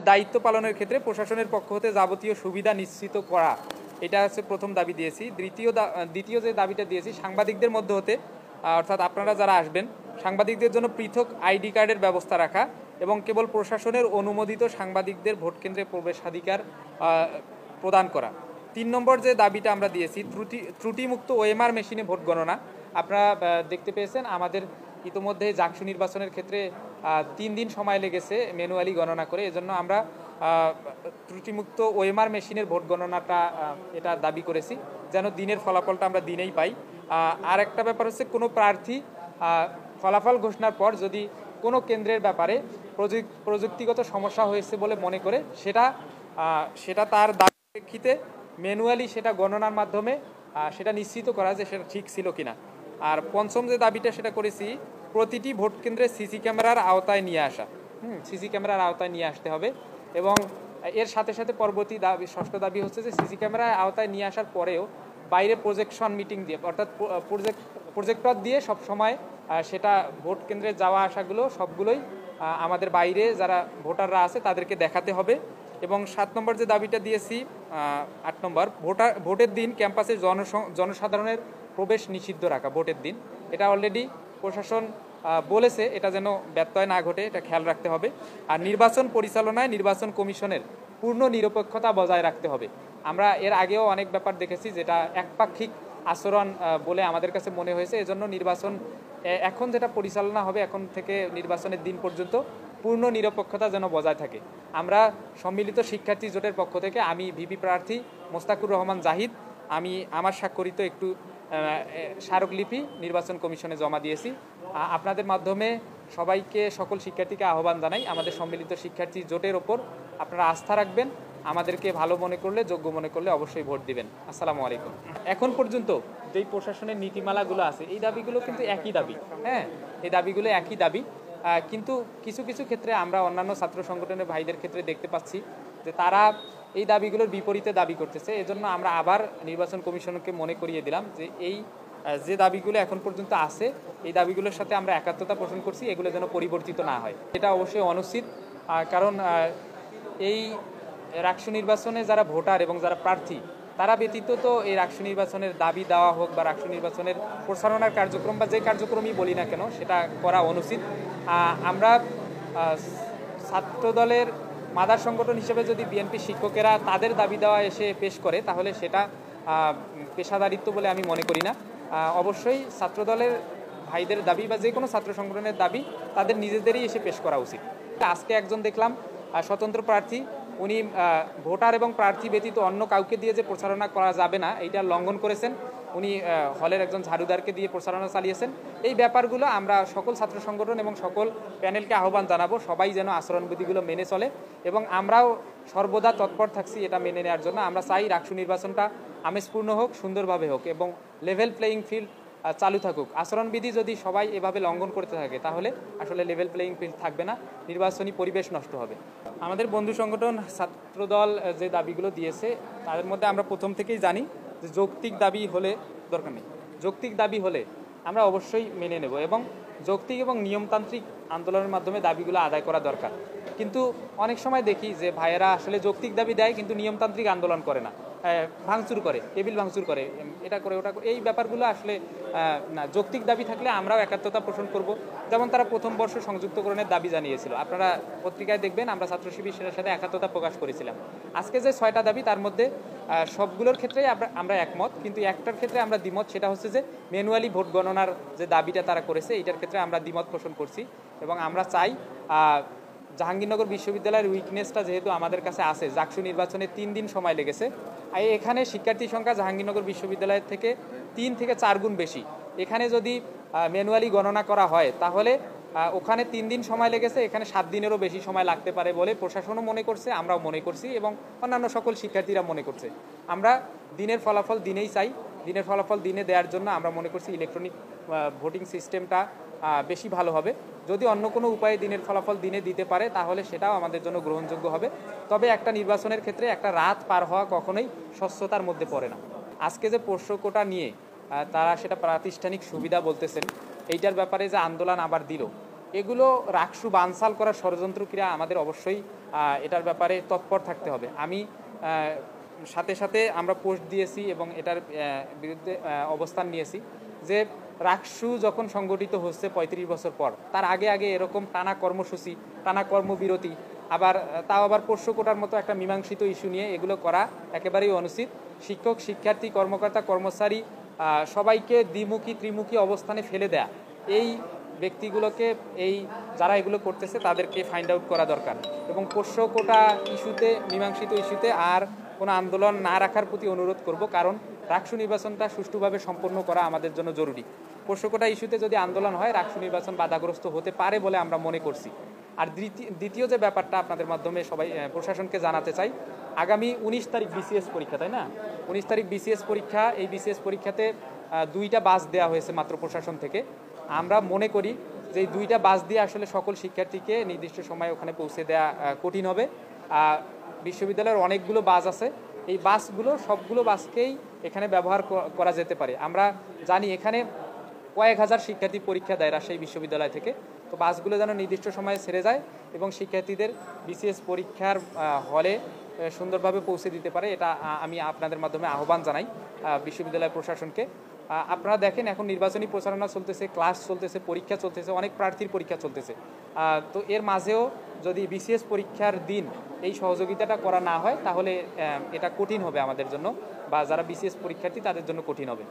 দায়িত্ব পালনের ক্ষেত্রে প্রশাসনের পক্ষ হতে যাবতীয় সুবিধা নিশ্চিত করা, এটা হচ্ছে প্রথম দাবি দিয়েছি। দ্বিতীয় যে দাবিটা দিয়েছি, সাংবাদিকদের মধ্যে হতে অর্থাৎ আপনারা যারা আসবেন সাংবাদিকদের জন্য পৃথক আইডি কার্ডের ব্যবস্থা রাখা এবং কেবল প্রশাসনের অনুমোদিত সাংবাদিকদের ভোট কেন্দ্রে প্রবেশাধিকার প্রদান করা। 3 নম্বর যে দাবিটা আমরা দিয়েছি, ত্রুটিমুক্ত ওএমআর মেশিনে ভোট গণনা। আপনারা দেখতে পেয়েছেন আমাদের ইতোমধ্যে জাকসু নির্বাচনের ক্ষেত্রে 3 দিন সময় লেগেছে ম্যানুয়ালি গণনা করে। এজন্য আমরা ত্রুটিমুক্ত ওএমআর মেশিনের ভোট গণনাটা এটা দাবি করেছি, যেন দিনের ফলাফলটা আমরা দিনেই পাই। আর একটা ব্যাপার হচ্ছে, কোনো প্রার্থী ফলাফল ঘোষণার পর যদি কোনো কেন্দ্রের ব্যাপারে প্রযুক্তিগত সমস্যা হয়েছে বলে মনে করে সেটা তার দাবির প্রেক্ষিতে ম্যানুয়ালি সেটা গণনার মাধ্যমে সেটা নিশ্চিত করা যে সেটা ঠিক ছিল কিনা। আর পঞ্চম যে দাবিটা সেটা করেছি, প্রতিটি ভোট কেন্দ্রে সিসি ক্যামেরার আওতায় নিয়ে আসা। সিসি ক্যামেরার আওতায় নিয়ে আসতে হবে এবং এর সাথে সাথে পরবর্তী দাবি, ষষ্ঠ দাবি হচ্ছে যে সিসি ক্যামেরার আওতায় নিয়ে আসার পরেও বাইরে প্রজেকশন মিটিং দিয়ে অর্থাৎ প্রজেক্টর দিয়ে সব সময় সেটা ভোট কেন্দ্রে যাওয়া আসাগুলো সবগুলোই আমাদের বাইরে যারা ভোটাররা আছে তাদেরকে দেখাতে হবে। এবং 7 নম্বর যে দাবিটা দিয়েছি, 8 নম্বর, ভোটের দিন ক্যাম্পাসে জনসাধারণের প্রবেশ নিষিদ্ধ রাখা ভোটের দিন। এটা অলরেডি প্রশাসন বলেছে, এটা যেন ব্যত্যয় না ঘটে এটা খেয়াল রাখতে হবে। আর নির্বাচন পরিচালনায় নির্বাচন কমিশনের পূর্ণ নিরপেক্ষতা বজায় রাখতে হবে। আমরা এর আগেও অনেক ব্যাপার দেখেছি যেটা একপাক্ষিক আচরণ বলে আমাদের কাছে মনে হয়েছে। এজন্য নির্বাচন এখন যেটা পরিচালনা হবে এখন থেকে নির্বাচনের দিন পর্যন্ত পূর্ণ নিরপেক্ষতা যেন বজায় থাকে। আমরা সম্মিলিত শিক্ষার্থী জোটের পক্ষ থেকে আমি ভিপি প্রার্থী মোস্তাকুর রহমান জাহিদ, আমি আমার স্বাক্ষরিত একটু স্মারকলিপি নির্বাচন কমিশনে জমা দিয়েছি। আপনাদের মাধ্যমে সবাইকে, সকল শিক্ষার্থীকে আহ্বান জানাই, আমাদের সম্মিলিত শিক্ষার্থী জোটের ওপর আপনারা আস্থা রাখবেন। আমাদেরকে ভালো মনে করলে, যোগ্য মনে করলে অবশ্যই ভোট দিবেন। আসসালামু আলাইকুম। এখন পর্যন্ত যেই প্রশাসনের নীতিমালাগুলো আছে এই দাবিগুলো কিন্তু একই দাবি। এই দাবিগুলো একই দাবি, কিন্তু কিছু কিছু ক্ষেত্রে আমরা অন্যান্য ছাত্র সংগঠনের ভাইদের ক্ষেত্রে দেখতে পাচ্ছি যে তারা এই দাবিগুলোর বিপরীতে দাবি করতেছে। এজন্য আমরা আবার নির্বাচন কমিশনকে মনে করিয়ে দিলাম যে যে দাবিগুলো এখন পর্যন্ত আছে এই দাবিগুলোর সাথে আমরা একাত্মতা পোষণ করছি, এগুলো যেন পরিবর্তিত না হয়। এটা অবশ্যই অনুচিত, কারণ এই রাকসু নির্বাচনে যারা ভোটার এবং যারা প্রার্থী তারা ব্যতীত তো এই রাকসু নির্বাচনের দাবি দেওয়া হোক বা রাকসু নির্বাচনের প্রচারণার কার্যক্রম বা যে কার্যক্রমই বলি না কেন সেটা করা অনুচিত। আমরা ছাত্রদলের মাদার সংগঠন হিসেবে যদি বিএনপি শিক্ষকেরা তাদের দাবি দেওয়া এসে পেশ করে তাহলে সেটা পেশাদারিত্ব বলে আমি মনে করি না। অবশ্যই ছাত্রদলের ভাইদের দাবি বা যে কোনো ছাত্র সংগঠনের দাবি তাদের নিজেদেরই এসে পেশ করা উচিত। আজকে একজন দেখলাম স্বতন্ত্র প্রার্থী, উনি ভোটার এবং প্রার্থী ব্যতীত অন্য কাউকে দিয়ে যে প্রচারণা করা যাবে না এইটা লঙ্ঘন করেছেন। উনি হলের একজন ঝাড়ুদারকে দিয়ে প্রচারণা চালিয়েছেন। এই ব্যাপারগুলো আমরা সকল ছাত্র সংগঠন এবং সকল প্যানেলকে আহ্বান জানাবো সবাই যেন আচরণবিধিগুলো মেনে চলে এবং আমরাও সর্বদা তৎপর থাকছি এটা মেনে নেওয়ার জন্য। আমরা চাই রাকসু নির্বাচনটা আমেজপূর্ণ হোক, সুন্দরভাবে হোক এবং লেভেল প্লেয়িং ফিল্ড চালু থাকুক। আচরণবিধি যদি সবাই এভাবে লঙ্ঘন করতে থাকে তাহলে আসলে লেভেল প্লেয়িং ফিল্ড থাকবে না, নির্বাচনী পরিবেশ নষ্ট হবে। আমাদের বন্ধু সংগঠন ছাত্রদল যে দাবিগুলো দিয়েছে তাদের মধ্যে আমরা প্রথম থেকেই জানি যে যৌক্তিক দাবি হলে দরকার নেই, যৌক্তিক দাবি হলে আমরা অবশ্যই মেনে নেব এবং যৌক্তিক এবং নিয়মতান্ত্রিক আন্দোলনের মাধ্যমে দাবিগুলো আদায় করা দরকার। কিন্তু অনেক সময় দেখি যে ভাইয়েরা আসলে যৌক্তিক দাবি দেয় কিন্তু নিয়মতান্ত্রিক আন্দোলন করে না, ভাঙচুর করে, টেবিল ভাঙচুর করে, এটা করে ওটা করে। এই ব্যাপারগুলো আসলে না, যৌক্তিক দাবি থাকলে আমরাও একাত্মতা পোষণ করব। যেমন তারা প্রথম বর্ষ সংযুক্তকরণের দাবি জানিয়েছিল, আপনারা পত্রিকায় দেখবেন আমরা ছাত্র শিবির সেটার সাথে একাত্মতা প্রকাশ করেছিলাম। আজকে যে 6টা দাবি তার মধ্যে সবগুলোর ক্ষেত্রেই আমরা একমত, কিন্তু একটার ক্ষেত্রে আমরা দ্বিমত, সেটা হচ্ছে যে ম্যানুয়ালি ভোট গণনার যে দাবিটা তারা করেছে এইটার ক্ষেত্রে আমরা দ্বিমত পোষণ করছি এবং আমরা চাই জাহাঙ্গীরনগর বিশ্ববিদ্যালয়ের উইকনেসটা যেহেতু আমাদের কাছে আছে, জাকসু নির্বাচনে 3 দিন সময় লেগেছে, এখানে শিক্ষার্থী সংখ্যা জাহাঙ্গীরনগর বিশ্ববিদ্যালয়ের থেকে 3 থেকে 4 গুণ বেশি। এখানে যদি ম্যানুয়ালি গণনা করা হয় তাহলে ওখানে 3 দিন সময় লেগেছে, এখানে 7 দিনেরও বেশি সময় লাগতে পারে বলে প্রশাসনও মনে করছে, আমরাও মনে করছি এবং অন্যান্য সকল শিক্ষার্থীরা মনে করছে। আমরা দিনের ফলাফল দিনেই চাই, দিনের ফলাফল দিনে দেওয়ার জন্য আমরা মনে করছি ইলেকট্রনিক ভোটিং সিস্টেমটা বেশি ভালো হবে। যদি অন্য কোনো উপায়ে দিনের ফলাফল দিনে দিতে পারে তাহলে সেটাও আমাদের জন্য গ্রহণযোগ্য হবে। তবে একটা নির্বাচনের ক্ষেত্রে একটা রাত পার হওয়া কখনোই স্বচ্ছতার মধ্যে পড়ে না। আজকে যে পোষ্য কোটা নিয়ে তারা সেটা প্রাতিষ্ঠানিক সুবিধা বলতেছেন, এইটার ব্যাপারে যে আন্দোলন আবার দিল, এগুলো রাকসু বানসাল করার ষড়যন্ত্র ক্রিয়া আমাদের অবশ্যই এটার ব্যাপারে তৎপর থাকতে হবে। আমি সাথে সাথে আমরা পোস্ট দিয়েছি এবং এটার বিরুদ্ধে অবস্থান নিয়েছি যে রাকসু যখন সংগঠিত হচ্ছে ৩৫ বছর পর, তার আগে আগে এরকম টানা কর্মসূচি, টানা কর্মবিরতি, তাও আবার পোষ্য কোটার মতো একটা মীমাংসিত ইস্যু নিয়ে এগুলো করা একেবারেই অনুচিত। শিক্ষক, শিক্ষার্থী, কর্মকর্তা, কর্মচারী সবাইকে দ্বিমুখী ত্রিমুখী অবস্থানে ফেলে দেয়া, এই ব্যক্তিগুলোকে, যারা এগুলো করতেছে তাদেরকে ফাইন্ড আউট করা দরকার এবং পোষ্য কোটা ইস্যুতে, মীমাংসিত ইস্যুতে আর কোনো আন্দোলন না রাখার প্রতি অনুরোধ করব, কারণ রাকসু নির্বাচনটা সুষ্ঠুভাবে সম্পন্ন করা আমাদের জন্য জরুরি। পোষ্য কোটা ইস্যুতে যদি আন্দোলন হয় রাকসু নির্বাচন বাধাগ্রস্ত হতে পারে বলে আমরা মনে করছি। আর দ্বিতীয় যে ব্যাপারটা আপনাদের মাধ্যমে সবাই প্রশাসনকে জানাতে চাই, আগামী 19 তারিখ বিসিএস পরীক্ষা, তাই না? 19 তারিখ বিসিএস পরীক্ষা। এই বিসিএস পরীক্ষাতে 2টা বাস দেওয়া হয়েছে মাত্র প্রশাসন থেকে। আমরা মনে করি যে এই 2টা বাস দিয়ে আসলে সকল শিক্ষার্থীকে নির্দিষ্ট সময়ে ওখানে পৌঁছে দেওয়া কঠিন হবে। বিশ্ববিদ্যালয়ের অনেকগুলো বাস আছে, এই বাসগুলো সবগুলো বাসকেই এখানে ব্যবহার করা যেতে পারে। আমরা জানি এখানে কয়েক হাজার শিক্ষার্থী পরীক্ষা দেয় রাজশাহী বিশ্ববিদ্যালয় থেকে, তো বাসগুলো যেন নির্দিষ্ট সময়ে ছেড়ে যায় এবং শিক্ষার্থীদের বিসিএস পরীক্ষার হলে সুন্দরভাবে পৌঁছে দিতে পারে, এটা আমি আপনাদের মাধ্যমে আহ্বান জানাই বিশ্ববিদ্যালয় প্রশাসনকে। আপনারা দেখেন এখন নির্বাচনী প্রচারণা চলতেছে, ক্লাস চলতেছে, পরীক্ষা চলতেছে, অনেক প্রার্থীর পরীক্ষা চলতেছে। তো এর মাঝেও যদি বিসিএস পরীক্ষার দিন এই সহযোগিতাটা করা না হয় তাহলে এটা কঠিন হবে আমাদের জন্য, বা যারা বিসিএস পরীক্ষার্থী তাদের জন্য কঠিন হবে।